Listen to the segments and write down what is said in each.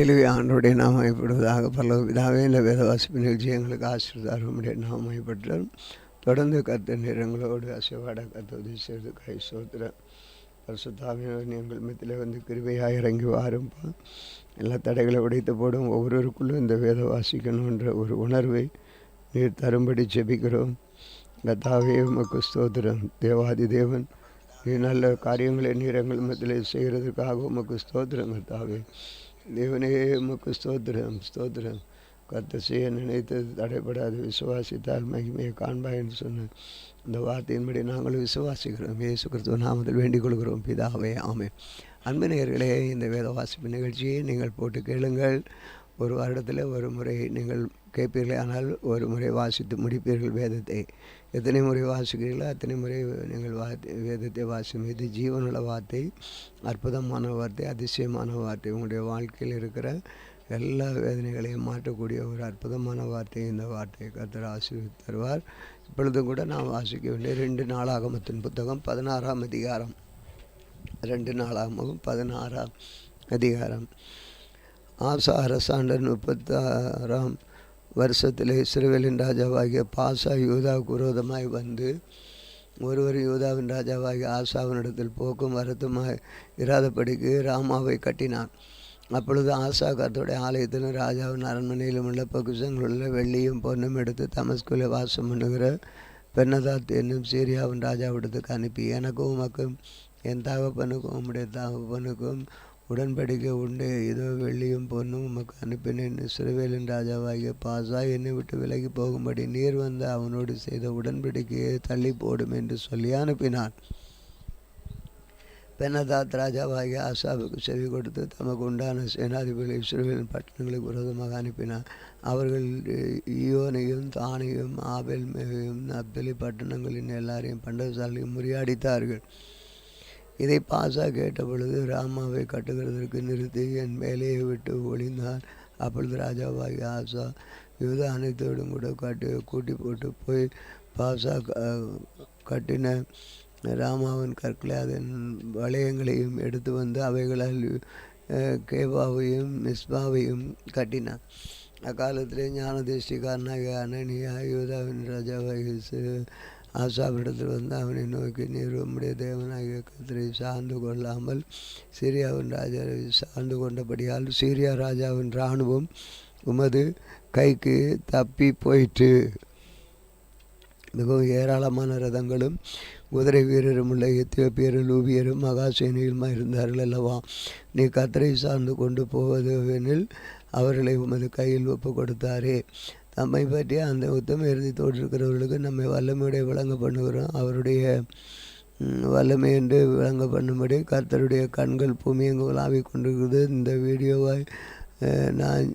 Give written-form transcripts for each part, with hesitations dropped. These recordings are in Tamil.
அல்லேலூயா. ஆண்டவருடைய நாமம் மகிமைப்படுவதாக. பரலோக பிதாவே, இந்த வேத வாசிப்பு நிகழ்ச்சி எங்களுக்கு ஆசீர்வாதம். உம்முடைய நாமம் மகிமைப்பட்டது. தொடர்ந்து கர்த்தர் நிறங்களோடு அசைவாட கர்த்தர் உதவி செய்து கை சோத்திரம். பரிசுத்தாவியானவர் எங்கள் மத்தியிலே வந்து கிருபையாக இறங்கி வாரும்பா. எல்லா தடைகளை உடைத்து போடும். ஒவ்வொருவருக்குள்ளும் இந்த வேத வாசிக்கணுன்ற ஒரு உணர்வை நீர் தரும்படி ஜெபிக்கிறோம். கர்த்தாவே, உமக்கு ஸ்தோத்திரம். தேவாதி தேவன், நீ நல்ல காரியங்களை நீர் எங்கள் மத்தியிலே செய்கிறதுக்காக உமக்கு ஸ்தோத்திரம். கர்த்தாவே தேவனே, உமக்கு ஸ்தோத்திரம் ஸ்தோத்திரம். கர்த்தர் செய்ய நினைத்தது தடைபடாது. விசுவாசித்தால் மகிமையை காண்பாய் என்று சொன்ன இந்த வார்த்தையின்படி நாங்கள் விசுவாசிக்கிறோம். இயேசு கிறிஸ்துவ நாமத்தில் வேண்டிக் கொள்கிறோம் பிதாவே, ஆமென். அன்பு நேயர்களே, இந்த வேத வாசிப்பு நிகழ்ச்சியை நீங்கள் போட்டு கேளுங்கள். ஒரு வருடத்தில் ஒரு முறை நீங்கள் கேட்பீர்களே, ஆனால் ஒரு முறை வாசித்து முடிப்பீர்கள் வேதத்தை. எத்தனை முறை வாசிக்கிறீர்களோ அத்தனை முறை நீங்கள் வேதத்தை வாசிக்கும். இது ஜீவனுள்ள வார்த்தை, அற்புதமான வார்த்தை, அதிசயமான வார்த்தை. உங்களுடைய வாழ்க்கையில் இருக்கிற எல்லா வேதனைகளையும் மாற்றக்கூடிய ஒரு அற்புதமான வார்த்தை. இந்த வார்த்தையை கர்த்தர் ஆசீர்வதித்து தருவார். இப்பொழுதும் கூட நாம் வாசிக்க வேண்டிய 2 நாளாகமத்தின் புத்தகம் 16ஆம் அதிகாரம். 2 நாளாகமம் 16ஆம் அதிகாரம். ஆசா அரசாண்ட 36ஆம் வருஷத்தில் இஸ்ரவேலின் ராஜாவாகிய பாசா யூதாவுக்கு விரோதமாய் வந்து ஒருவர் யூதாவின் ராஜாவாகிய ஆசாவினிடத்தில் போக்கும் வருத்தமாய் இராதபடிக்கு ராமாவை கட்டினான். அப்பொழுது ஆசா கர்த்தருடைய ஆலயத்திலும் ராஜாவின் அரண்மனையிலும் உள்ள பொக்கிஷங்களுள்ள வெள்ளியும் பொன்னும் எடுத்து தமஸ்குல வாசம் பண்ணுகிற பென்னதாத் என்னும் சீரியாவின் ராஜாவிடத்துக்கு அனுப்பி, எனக்கும் உமக்கும் என் தகப்பனுக்கும் உம்முடைய தகப்பனுக்கும் உடன்படிக்கை உண்டு. இதோ வெள்ளியும் பொன்னும் உமக்கு அனுப்பினேன். இஸ்ரவேலின் ராஜாவாகிய பாசா என்னை விட்டு விலகி போகும்படி நீர் வந்து அவனோடு செய்த உடன்படிக்கையை தள்ளி போடும் என்று சொல்லி அனுப்பினான். பென்னதாத் ராஜாவாகிய ஆசாவுக்கு செவி கொடுத்து தமக்கு உண்டான சேனாதிபதிகளை இஸ்ரவேலின் பட்டணங்களுக்கு விரோதமாக அனுப்பினார். அவர்கள் ஈயோனையும் தானையும் ஆபேல்மேயும் நப்தலி பட்டணங்களின் எல்லாரையும் பண்டகசாலையும் முறியடித்தார்கள். இதை பாசா கேட்ட பொழுது ராமாவை கட்டுகிறதற்கு நிறுத்தி என் வேலையை விட்டு ஒளிந்தான். அப்பொழுது ராஜாவாகிய ஆசா யூதா அனைத்தோடும் கூட கூட்டி போட்டு போய் பாசா கட்டின ராமாவின் கற்களை அதன் வளையங்களையும் எடுத்து வந்து அவைகளால் கேபாவையும் மிஸ்பாவையும் கட்டினான். அக்காலத்திலே ஞானதேஷ்டிகாரனாகிய அனனியா யூதாவின் ராஜாவாகிய ஆசாவிடத்தில் வந்து அவனை நோக்கி, நீர் உம்முடைய தேவனாகிய கர்த்தரை சார்ந்து கொள்ளாமல் சீரியாவின் ராஜாவை சார்ந்து கொண்டபடியால் சீரியா ராஜாவின் இராணுவம் உமது கைக்கு தப்பி போயிற்று. மிகவும் ஏராளமான ரதங்களும் குதிரை வீரரும் உள்ள எத்தியோப்பியரும் லூபியரும் மகாசேனையுமா இருந்தார்கள் அல்லவா? நீ கர்த்தரை சார்ந்து கொண்டு போவதெனில் அவர்களை உமது கையில் ஒப்பு கொடுத்தாரே. தம்மை பற்றி அந்த உத்தம இறுதித்தோடு இருக்கிறவர்களுக்கு நம்மை வல்லமையுடைய விளங்க பண்ணுகிறோம். அவருடைய வல்லமை என்று விளங்க பண்ணும்படி கர்த்தருடைய கண்கள் பூமி எங்கு உலாவி கொண்டிருக்கிறது. இந்த வீடியோவை நான்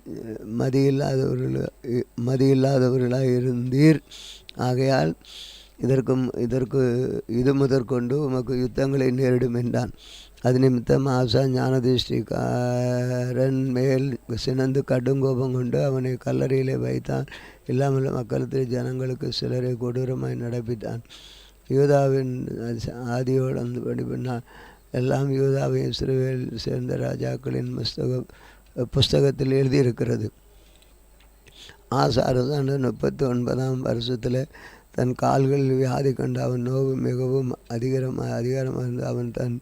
மதியில்லாதவர்களாக இருந்தீர். ஆகையால் இது முதற்கொண்டு உமக்கு யுத்தங்களை நேரிடும் என்றான். அது நிமித்தம் ஆசா ஞானதிஷ்டிக்காரன் மேல் சினந்து கடுங்கோபம் கொண்டு அவனை கல்லறையிலே வைத்தான். இல்லாமல் மக்களத்தில் ஜனங்களுக்கு சிலரை கொடூரமாய் நடப்பித்தான். யூதாவின் ஆதியோடு அந்த படிப்பினான். எல்லாம் யூதாவையும் இஸ்ரவேல் சேர்ந்த ராஜாக்களின் புஸ்தகத்தில் எழுதியிருக்கிறது. ஆசா அரசாண்டு 39ஆம் வருஷத்தில் தன் கால்களில் வியாதி கண்டு அவன் நோவு மிகவும் அதிகாரமாக இருந்து அவன் தன்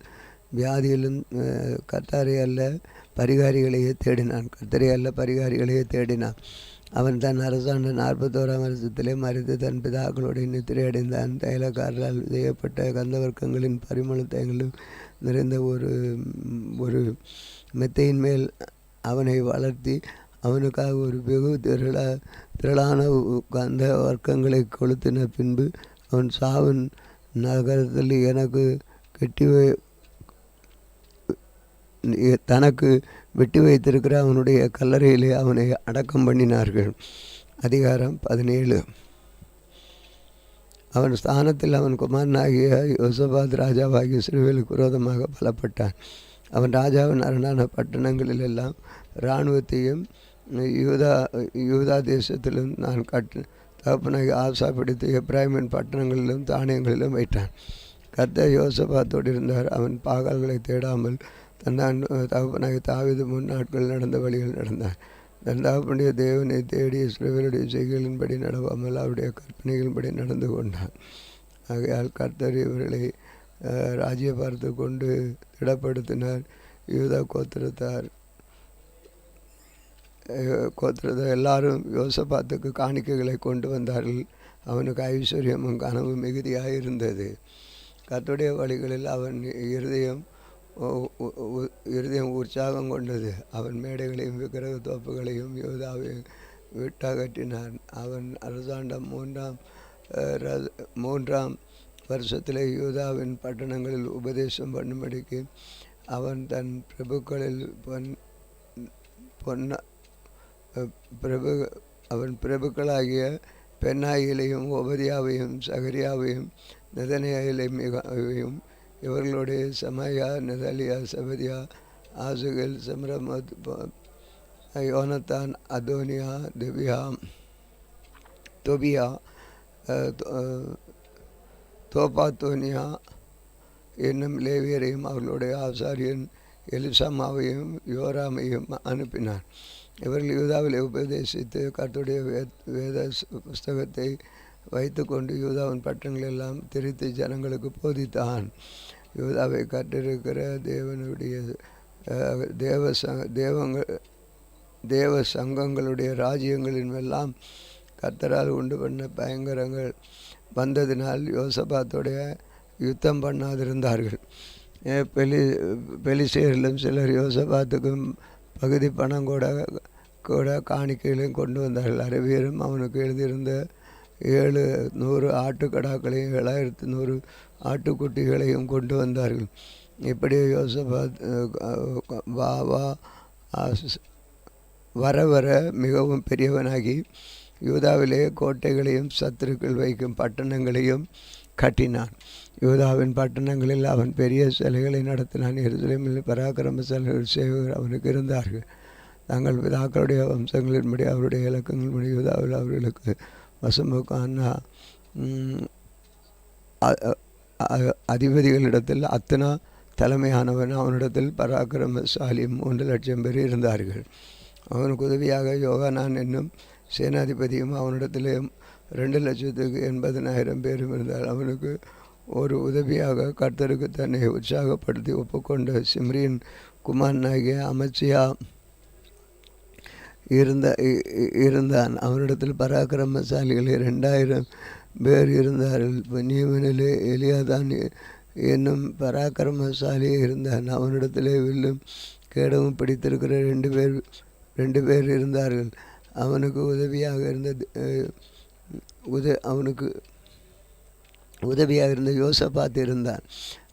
வியாதியிலும் கர்த்தரை அல்ல பரிகாரிகளையே தேடினான். அவன் தன் அரசாண்ட 41ஆம் வருஷத்திலே மறித்து தன் பிதாக்களுடைய நித்திரை அடைந்தான். தைலக்காரரால் செய்யப்பட்ட கந்தவர்க்கங்களின் பரிமளத்தைகளும் நிறைந்த ஒரு மெத்தையின் மேல் அவனை வளர்த்தி அவனுக்காக ஒரு வெகு திரளான கந்த வர்க்கங்களை கொளுத்தின பின்பு அவன் சாவன் நகரத்தில் தனக்கு வெட்டி வைத்திருக்கிற அவனுடைய கல்லறையிலே அவனை அடக்கம் பண்ணினார்கள். அதிகாரம் 17. அவன் ஸ்தானத்தில் அவன் குமாரனாகிய யோசபாத் ராஜாவாகிய இஸ்ரவேலுக்கு விரோதமாக பலப்பட்டான். அவன் ராஜாவின் அரணான பட்டணங்களில் எல்லாம் இராணுவத்தையும் யூதா தேசத்திலும் நான் தகப்பனாகி ஆசா பிடித்து எப்ராயிமின் பட்டணங்களிலும் தானியங்களிலும் வைத்தான். கர்த்தர் யோசபாத்தோடு இருந்தார். அவன் பாகால்களை தேடாமல் தன் தகப்பனாகிய தாவீது முன் நாட்கள் நடந்த வழிகள் நடந்தான். தன் தகப்பனுடைய தேவனை தேடி இஸ்ரவேலுடைய செய்கைகளின்படி நடவாமல் அவருடைய கற்பனைகளின்படி நடந்து கொண்டான். ஆகையால் கர்த்தர் இவர்களை ராஜ்யபாரத்தை கொண்டு திடப்படுத்தினார். யூதா கோத்திரத்தார் எல்லாரும் யோசபாத்துக்கு காணிக்கைகளை கொண்டு வந்தார்கள். அவனுக்கு ஐஸ்வர்யமும் கனவும் மிகுதியாக இருந்தது. கர்த்தருடைய வழிகளில் அவன் இருதயம் உற்சாகம் கொண்டது. அவன் மேடைகளையும் விக்கிரக தோப்புகளையும் யூதாவையும் விட்டகற்றினான். அவன் அரசாண்டம் மூன்றாம் வருஷத்திலே யூதாவின் பட்டணங்களில் உபதேசம் பண்ணும்படிக்கு அவன் தன் பிரபுக்களில் பிரபுக்களாகிய பென்னாயிலையும் ஒபதியாவையும் சகரியாவையும் நெதனியாயிலையும் இவர்களுடைய சமயா நெதலியா செபதியா ஆசுகல் செம்ரமத் யோனத்தான் அதோனியா தொபியா தோபாத்தோனியா என்னும் லேவியரையும் அவர்களுடைய ஆசாரியன் எலிசாமாவையும் யோராமையும் அனுப்பினார். இவர்கள் யூதாவில் உபதேசித்து கர்த்தருடைய வேத புஸ்தகத்தை வைத்து கொண்டு யூதாவின் பட்டணங்களெல்லாம் திரித்து ஜனங்களுக்கு போதித்தான். யூதாவை கற்றிருக்கிற தேவனுடைய தேவ சங்கங்களுடைய ராஜ்யங்களின் எல்லாம் கர்த்தரால் உண்டு பண்ண பயங்கரங்கள் வந்ததினால் யோசபாத்தோடைய யுத்தம் பண்ணாதிருந்தார்கள். பெலிஸ்தேயரிலும் சிலர் யோசபாத்துக்கும் பகுதி பணம் கூட காணிக்கைகளையும் கொண்டு வந்தார்கள். அரபியரும் அவனுக்கு எழுதியிருந்த 700 ஆட்டுக்கடாக்களையும் 7100 ஆட்டுக்குட்டிகளையும் கொண்டு வந்தார்கள். இப்படி யோசபாத் வர வர மிகவும் பெரியவனாகி யூதாவிலே கோட்டைகளையும் சத்துருக்கள் வைக்கும் பட்டணங்களையும் கட்டினான். யூதாவின் பட்டணங்களில் அவன் பெரிய சிலைகளை நடத்தினான். எருசலேமில் பராக்கிரமசாலிகள் சேவகர் அவனுக்கு இருந்தார்கள். தங்கள் பிதாக்களுடைய வம்சங்களின்படி அவருடைய இலக்கங்களின்படி யூதாவில் அவர்களுக்கு வசமுக்கான அதிபதிகளிடத்தில் அத்தனா தலைமையானவன். அவனிடத்தில் பராக்கிரமசாலியும் 3,00,000 பேர் இருந்தார்கள். அவனுக்கு உதவியாக யோகானான் என்னும் சேனாதிபதியும் அவனிடத்திலே 2,80,000 பேரும் இருந்தார். அவனுக்கு ஒரு உதவியாக கர்த்தருக்கு தன்னை உற்சாகப்படுத்தி ஒப்புக்கொண்ட சிம்ரியின் குமாரனாகிய அமத்சியா இருந்தான். அவனிடத்தில் பராக்கிரமசாலிகள் 2,000 பேர் இருந்தார்கள். பென்யமீனிலே எலியாதான் என்னும் பராக்கிரமசாலி இருந்தான். அவனிடத்திலே வில்லும் கேடவும் பிடித்திருக்கிற 2 பேர் இருந்தார்கள். அவனுக்கு உதவியாக இருந்த யோசபாத் இருந்தான்.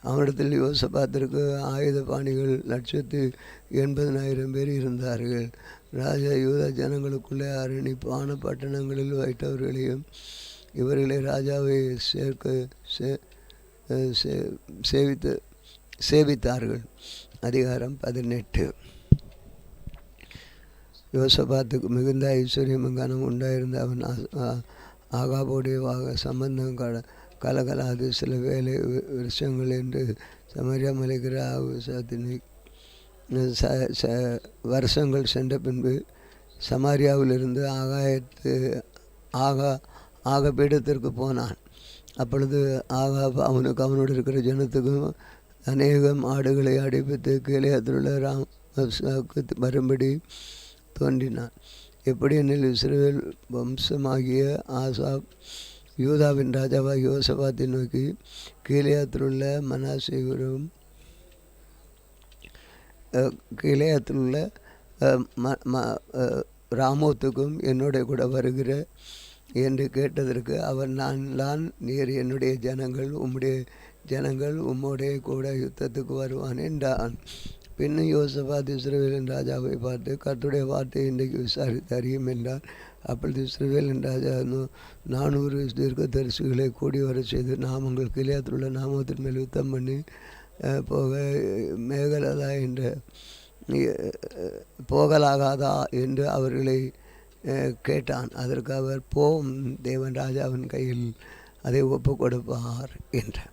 அவனிடத்தில் யோசபாத்திற்கு ஆயுத பாணிகள் 180,000 பேர் இருந்தார்கள். ராஜா யூதா ஜனங்களுக்குள்ளே அரணிப்பான பட்டணங்களில் வைத்தவர்களையும் இவர்களை ராஜாவை சேவித்தார்கள். அதிகாரம் 18. யோசபாத்துக்கு மிகுந்த ஐஸ்வர்யமும் கனம் உண்டாயிருந்த அவன் ஆகாபோடைய சம்பந்தம் கலகலாது சில வேலை வருஷங்கள் என்று சமரியா மலைக்கிற வருஷங்கள் சென்ற பின்பு சமாரியாவிலிருந்து ஆக பீடத்திற்கு போனான். அப்பொழுது அவனோடு இருக்கிற ஜனத்துக்கும் அநேகம் ஆடுகளை அடிப்பித்து கீலேயாத்திலுள்ள ராமாவுக்கு வரும்படி தோன்றினான். எப்படி எனில் இஸ்ரவேல் வம்சமாகிய ஆசாப் யூதாவின் ராஜாவாக யோசபாத்தை நோக்கி கீலேயாத்திலுள்ள மனாசேவரும் கீலேயாத்திலுள்ள ராமோத்துக்கும் என்னோட கூட வருகிற என்று கேட்டதற்கு அவன் நான் நீர் என்னுடைய ஜனங்கள் உம்முடைய ஜனங்கள் உம்மோடைய கூட யுத்தத்துக்கு வருவான் என்றான். பின்னும் யோசபாத் இஸ்ரவேலின் ராஜாவை பார்த்து கர்த்தருடைய வார்த்தையை இன்றைக்கு விசாரித்து அறியும் என்றார். அப்பொழுது இஸ்ரவேலின் ராஜா 400 தீர்க்கதரிசிகளை கூடி வர செய்து நாமங்கள் கிலியாத்திலுள்ள நாமத்தின் மேல் யுத்தம் பண்ணி போகலாகாதா என்று அவர்களை கேட்டான். அதற்கு அவர் போம், தேவன் ராஜாவின் கையில் அதை ஒப்பு கொடுப்பார் என்றார்.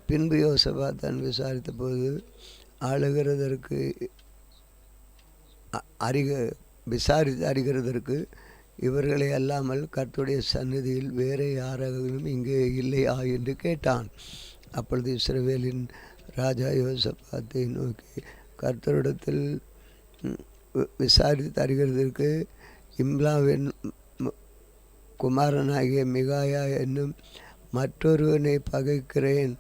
பின்பு யோசபாத் தான் விசாரித்த போது ஆளுகிறதற்கு விசாரித்து அறிகிறதற்கு இவர்களை அல்லாமல் கர்த்தருடைய சந்நிதியில் வேறு யாராலும் இங்கே இல்லையா என்று கேட்டான். அப்பொழுது இஸ்ரவேலின் ராஜா யோசபாத்தை நோக்கி, கர்த்தரிடத்தில் விசாரித்து அறிகிறதற்கு இம்லாவின் குமாரனாகிய மிகாயா என்னும் மற்றொருவனை பகைக்கிறேன்.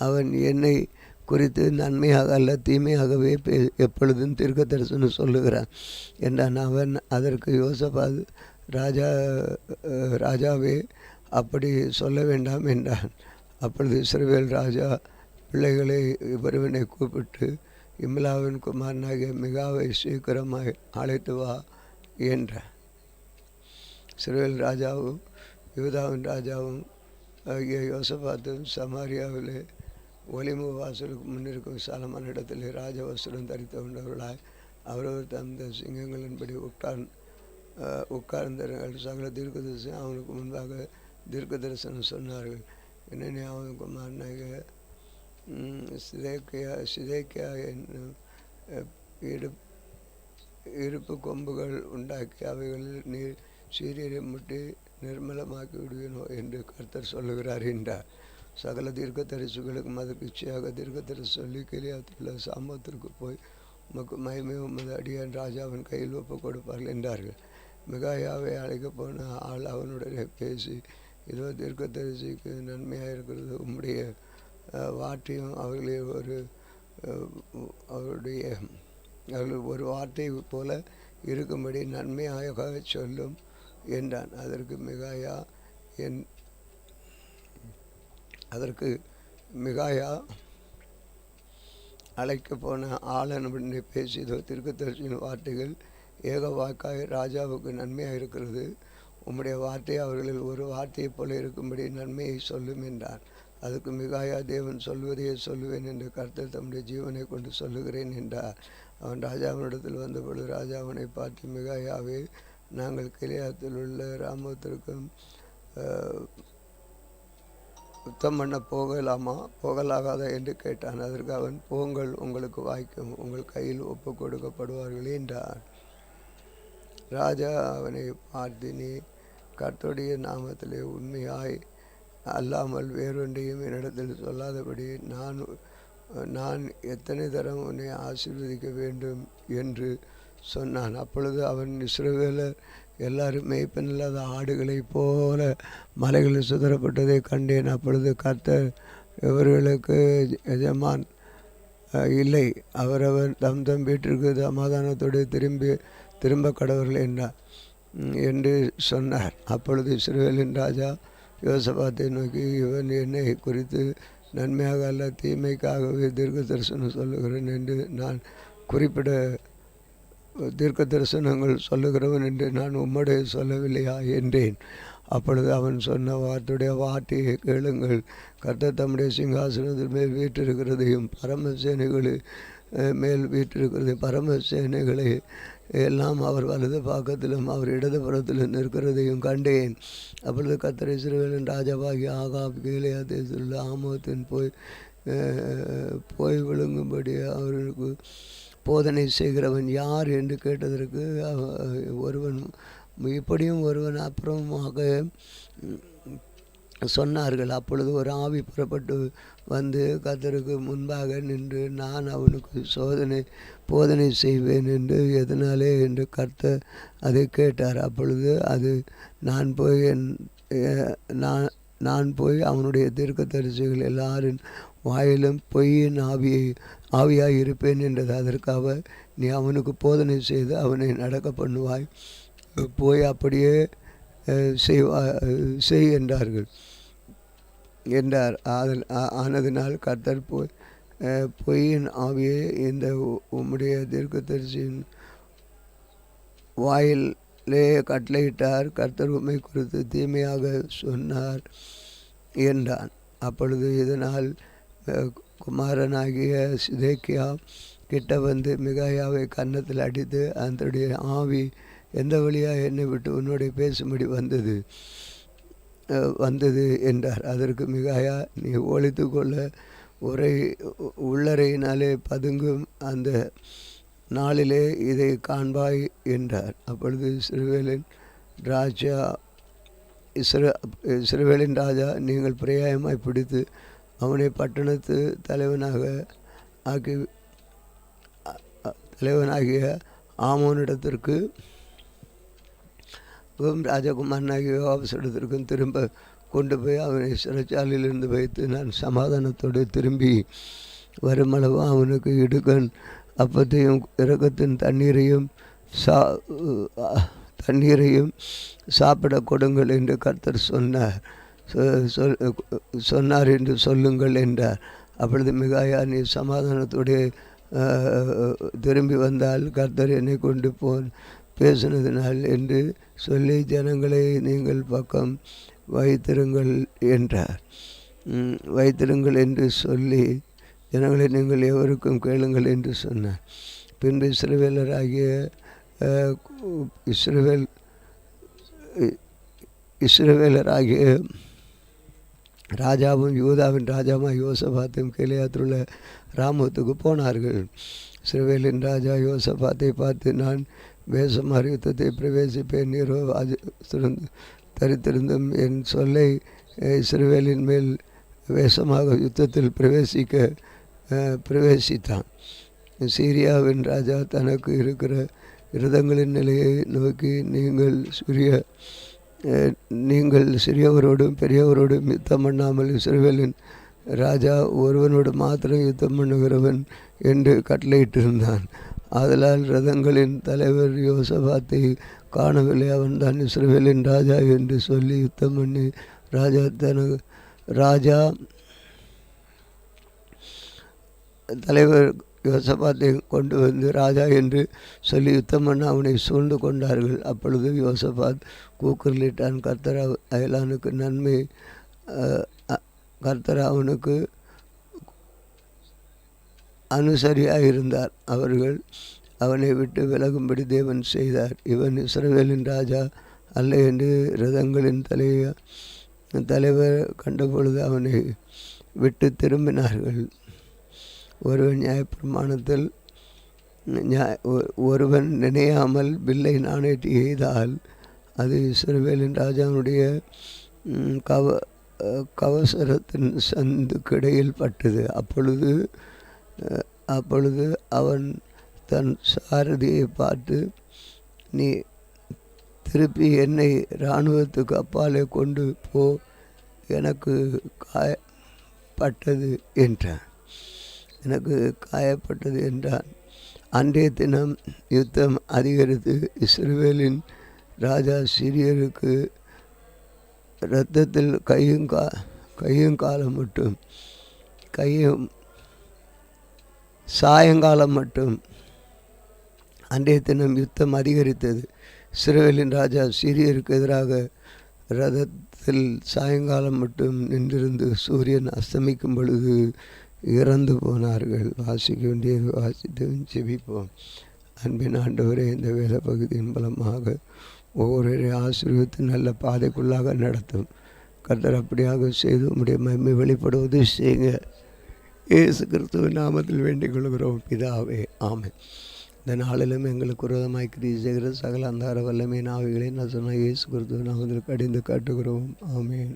அவன் என்னை குறித்து நன்மையாக அல்ல தீமையாகவே எப்பொழுதும் தீர்க்க தரிசனம் சொல்லுகிறான் என்றான். அவன் அதற்கு யோசபாத், ராஜாவே அப்படி சொல்ல வேண்டாம் என்றான். அப்பொழுது இஸ்ரவேல் ராஜா பிள்ளைகளை ஒருவனை கூப்பிட்டு, இம்லாவின் குமாரனாகிய மிகாவை சீக்கிரமாய் அழைத்து வா என்றான். இஸ்ரவேல் ராஜாவும் யூதாவின் ராஜாவும் ஆகிய யோசபாத்தும் சமாரியாவிலே ஒலிமு வாசலுக்கு முன்னிருக்கும் விசாலமான இடத்திலே ராஜவஸ்திரம் தரித்து கொண்டவர்களாய் அவரவர் தந்த சிங்கங்களின்படி உட்கார்ந்தார்கள். சகல தீர்க்கதரிசி அவனுக்கு முன்பாக தீர்க்க தரிசனம் சொன்னார்கள். என்னென்ன அவன் குமாரனாகிய சிதேக்கியா என்னும் இருப்பு கொம்புகள் உண்டாக்கி அவைகளில் நீர் சீரியரை முட்டி நிர்மலமாக்கி விடுவேனோ என்று கர்த்தர் சொல்லுகிறார் என்றார். சகல தீர்க்க தரிசுகளுக்கும் அதற்கு இச்சையாக தீர்க்க தரிசி சொல்லி கிலியாத்துள்ள சாமத்திற்கு போய் உமக்கு மகிமை உமது அடியான் ராஜாவின் கையில் ஒப்பு கொடுப்பார்கள் என்றார்கள். மிகாயாவை அழைக்க போன ஆள் அவனுடைய பேசி, இதோ தீர்க்க தரிசிக்கு நன்மையாக இருக்கிறது, உம்முடைய வார்த்தையும் அவர்கள் ஒரு வார்த்தை போல இருக்கும்படி நன்மையாக சொல்லும் என்றான். அதற்கு மிகாயா அழைக்க போன ஆளனுடனே பேசியதோ, தீர்க்கதரிசியின் வார்த்தைகள் ஏக வாக்காய் ராஜாவுக்கு நன்மையாக இருக்கிறது, உம்முடைய வார்த்தை அவர்களில் ஒரு வார்த்தையைப் போல இருக்கும்படி நன்மையை சொல்லும் என்றான். அதுக்கு மிகாயா, தேவன் சொல்வதையே சொல்லுவேன் என்று கர்த்தர் தம்முடைய ஜீவனை கொண்டு சொல்லுகிறேன் என்றார். அவன் ராஜாவினிடத்தில் வந்தபொழுது ராஜா அவனை பார்த்து, மிகாயாவே, நாங்கள் கிலியாத்தில் உள்ள ராமத்திற்கும் யுத்தம் பண்ண போகலாகாதா என்று கேட்டான். அதற்கு அவன், போங்கள், உங்களுக்கு வாய்க்கும், உங்கள் கையில் ஒப்பு கொடுக்கப்படுவார்கள் என்றான். ராஜா அவனை பார்த்து, நீ கர்த்தருடைய நாமத்திலே உண்மையாய் அல்லாமல் வேறொன்றையும் என்னிடத்தில் சொல்லாதபடி நான் எத்தனை தரம் உன்னை ஆசீர்வதிக்க வேண்டும் என்று சொன்னான். அப்பொழுது அவன், இஸ்ரவேலர் எல்லாரும் மேய்ப்பனில்லாத ஆடுகளைப் போல மலைகளில் சுதரப்பட்டதை கண்டேன். அப்பொழுது கர்த்தர் இவர்களுக்கு எஜமான் இல்லை, அவரவர் தம் வீட்டிற்கு சமாதானத்தோடு திரும்ப கடவர்கள் என்றார் என்று சொன்னார். அப்பொழுது இஸ்ரவேலின் ராஜா யோசபாத்தை நோக்கி, இவன் என்னை குறித்து நன்மையாக அல்ல தீமைக்காகவே தீர்க்க தரிசனம் சொல்லுகிறேன் என்று நான் குறிப்பிட தீர்க்க தரிசனங்கள் சொல்லுகிறவன் என்று நான் உம்முடைய சொல்லவில்லையா என்றேன். அப்பொழுது அவன் சொன்ன வார்த்தையை கேளுங்கள். கர்த்தர் தம்முடைய சிங்காசனத்தில் மேல் வீற்றிருக்கிறதையும் பரமசேனைகளில் மேல் வீற்றிருக்கிறதையும் பரமசேனைகளை எல்லாம் அவர் வலது பக்கத்திலும் அவர் இடது புறத்திலும் நிற்கிறதையும் கண்டேன். அப்பொழுது கர்த்தர் இஸ்ரவேலின் ராஜாவாகிய ஆகாப் கீலேயா தேசத்தில் உள்ள ஆமோத்தின் போய் விழுங்கும்படி அவர்களுக்கு போதனை செய்கிறவன் யார் என்று கேட்டதற்கு இப்படியும் ஒருவன் அப்புறமாக சொன்னார்கள். அப்பொழுது ஒரு ஆவி புறப்பட்டு வந்து கர்த்தருக்கு முன்பாக நின்று, நான் அவனுக்கு போதனை செய்வேன் என்று எதனாலே என்று கர்த்தர் அதை கேட்டார். அப்பொழுது அது நான் போய் அவனுடைய தீர்க்கதரிசிகள் எல்லாரின் வாயிலும் பொய்யின் ஆவியாய் இருப்பேன் என்றது. அதற்காக நீ அவனுக்கு போதனை செய்து அவனை நடக்க பண்ணுவாய், போய் அப்படியே செய் என்றார். ஆனதினால் கர்த்தர் பொய்யின் ஆவியை இந்த உம்முடைய தீர்க்கதரிசியின் வாயிலே கட்டளையிட்டார். கர்த்தர் உம்மை குறித்து தீமையாக சொன்னார் என்றான். அப்பொழுது இதனால் குமாரனாகிய சிதேக்கியா கிட்ட வந்து மிகாயாவை கன்னத்தில் அடித்து, அதனுடைய ஆவி எந்த வழியாக என்னை விட்டு உன்னோடைய பேசும்படி வந்தது, வந்தது என்றார். அதற்கு மிகாயா, நீ ஒழித்து கொள்ள உரை உள்ளறையினாலே பதுங்கும் அந்த நாளிலே இதை காண்பாய் என்றார். அப்பொழுது இஸ்ரவேலின் ராஜா, நீங்கள் பிரயாயமாய் பிடித்து அவனை பட்டணத்து தலைவனாகிய ஆமோனிடத்திற்கு ராஜகுமாரனாகிய யோவாசிடத்திற்கும் திரும்ப கொண்டு போய் அவனை சிறைச்சாலையிலிருந்து வைத்து நான் சமாதானத்தோடு திரும்பி வருமளவு அவனுக்கு இடுக்கன் அப்பத்தையும் இரக்கத்தின் தண்ணீரையும் சாப்பிட கொடுங்கள் என்று கர்த்தர் சொன்னார் என்று சொல்லுங்கள் என்றார். அப்பொழுது மிகாயா, நீ சமாதானத்தோடு திரும்பி வந்தால் கர்த்தர் என்னை கொண்டு பேசினதினால் என்று சொல்லி ஜனங்களை நீங்கள் பக்கம் வைத்திருங்கள் என்றார். வைத்திருங்கள் என்று சொல்லி ஜனங்களை நீங்கள் எவருக்கும் கேளுங்கள் என்று சொன்னார். பின்பு இஸ்ரவேலராகிய ராஜாவும் யூதாவின் ராஜாவும் யோசபாத்தையும் கிலியாத்திலுள்ள ராமோத்துக்கு போனார்கள். இஸ்ரவேலின் ராஜா யோசபாத்தை பார்த்து, நான் வேஷமார் யுத்தத்தை பிரவேசிப்பேன், நீரோ தரித்திருந்தும் என் சொல்லை இஸ்ரவேலின் மேல் வேஷமாக யுத்தத்தில் பிரவேசித்தான். சீரியாவின் ராஜா தனக்கு இருக்கிற இரதங்களின் நிலையை நோக்கி, நீங்கள் சிறியவரோடும் பெரியவரோடும் யுத்தம் பண்ணாமல் இஸ்ரவேலின் ராஜா ஒருவனோடு மாத்திரம் யுத்தம் பண்ணுகிறவன் என்று கட்டளையிட்டிருந்தான். ஆதலால் இரதங்களின் தலைவர் யோசபாத்தை காணவில்லை, அவன்தான் இஸ்ரவேலின் ராஜா என்று சொல்லி யுத்தம் பண்ணி தலைவர் யோசபாத்தை கொண்டு வந்து ராஜா என்று சொல்லி யுத்தம் பண்ண அவனை சூழ்ந்து கொண்டார்கள். அப்பொழுது யோசபாத் கூக்குரலிட்டான், கர்த்தர் அயலானுக்கு நன்மை, கர்த்தர் அவனுக்கு அனுசரியாயிருந்தார். அவர்கள் அவனை விட்டு விலகும்படி தேவன் செய்தார். இவன் இஸ்ரவேலின் ராஜா அல்ல என்று இரதங்களின் தலைவர் கண்டபொழுது அவனை விட்டு திரும்பினார்கள். ஒருவன் நினையாமல் பில்லை நாணேற்றி எய்தால் அது இஸ்ரவேலின் ராஜாவுடைய கவசரத்தின் சந்துக்கிடையில் பட்டது. அப்பொழுது அவன் தன் சாரதியை பார்த்து, நீ திருப்பி என்னை இராணுவத்துக்கு அப்பாலே கொண்டு போ, எனக்கு காயப்பட்டது என்றான். அன்றைய தினம் யுத்தம் அதிகரித்து இஸ்ரவேலின் ராஜா சீரியருக்கு இரத்தத்தில் சாயங்காலம் மட்டும் அன்றைய தினம் யுத்தம் அதிகரித்தது. இஸ்ரவேலின் ராஜா சீரியருக்கு எதிராக இரதத்தில் சாயங்காலம் மட்டும் நின்றிருந்து சூரியன் அஸ்தமிக்கும் பொழுது இறந்து போனார்கள். வாசிக்க வேண்டியது வாசித்து ஜெபிப்போம். அன்பின் ஆண்டவரே, இந்த வேத பகுதியின் மூலமாக ஒவ்வொரு ஆசீர்வதித்து நல்ல பாதைக்குள்ளாக நடத்தும். கர்த்தர் அப்படியாக செய்து உம்முடைய மகிமை வெளிப்படுவது செய்யுங்க. இயேசு கிறிஸ்துவின் நாமத்தில் வேண்டிக் கொள்கிறோம் பிதாவே, ஆமென். இந்த நாளிலும் எங்களுக்கு விரோதமாய் கிரியை செய்கிற சகல அந்தார வல்லமையின் ஆவிகளை நான் சொன்ன இயேசு கிறிஸ்துவின் நாமத்தில் கடிந்து காட்டுகிறோம். ஆமென்.